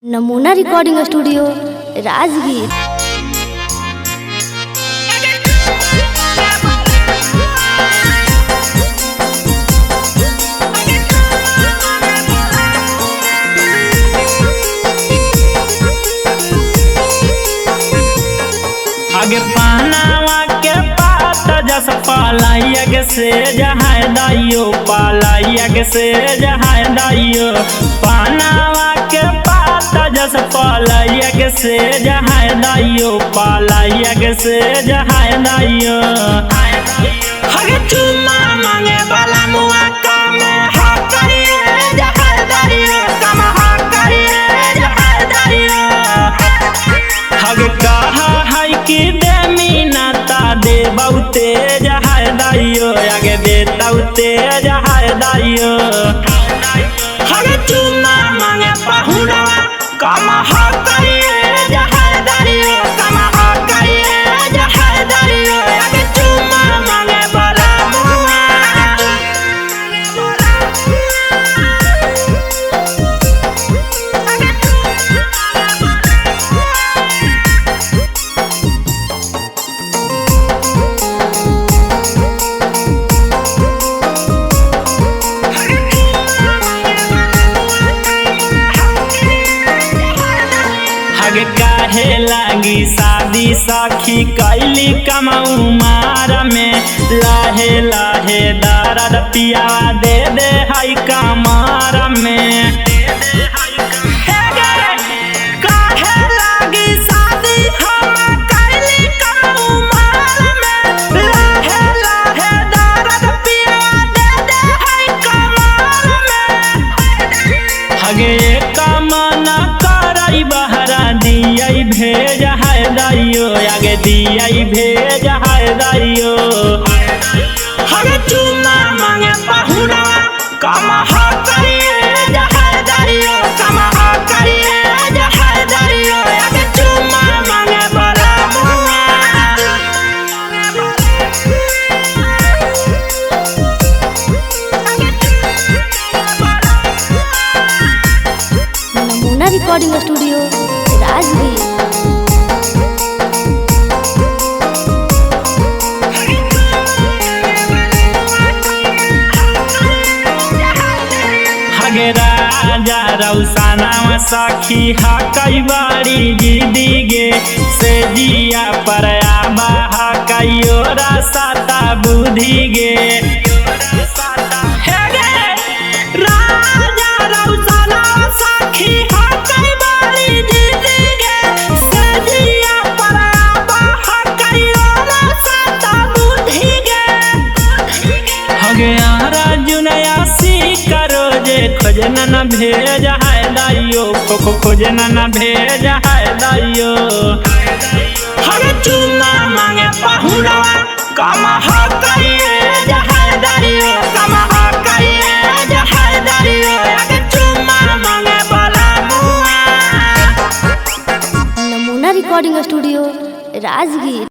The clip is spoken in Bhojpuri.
नमूना रिकॉर्डिंग स्टूडियो राजगीर। आगे पानावा के पात जस पालाइया से जहां दाइयो पालाइया से जहां दाइयो पानावा के पात जस पालाइया से जहां दाइयो पालाइया से जहां दाइयो हगे चुमा मांगे वाला मुआ का में हा करिए जहां दाइयो कम हा करिए जहां दाइयो हगे कहा कि दे मीनाता दे बहुते जहां दाइयो आगे देता तेज जहां दाइयो हगे चुमा मांगे पहुना कम हा करिए जहां दाइयो कम हा करिए जहां दाइयो आगे चुमा मांगे बला आगे काहे लागी शादी सखी कैली कमाऊ मार में लाहे लाहे दर्द पिया दे दे हाई कमार में काहे लागी शादी हम कैली कमाऊ मार में लाहे लाहे दर्द पिया दे दे हाई कमार में हगे कमना करई बहरा दियाई भेज है दाइयो आगे दियाई भेज है दाइयो हगे चुमा मांगे पहुना कम हा करिए जहां दाइयो कम हा करिए जहां दाइयो आगे चुमा मांगे बड़ा नमूना रिकॉर्डिंग स्टूडियो राजगीर। हगे राजा रौसाना सखी हा कई बारी गिदी गे से जिया पर आबा हा कईयो रास्ता बुद्धि गे राजा रौसाना सखी हा कई बारी गिदी गे से जिया पर आबा हा कईयो रास्ता बुद्धि गे हगे जुनया सी करो जे खोजना न भेज है दाइयो को खोजना न भेज है दाइयो हगे चुमा मांगे पहुना कम हा करिए जहां दाइयो कम हा करिए जहां दाइयो हगे चुमा मांगे बला मुआ। नमूना रिकॉर्डिंग स्टूडियो राजगीर।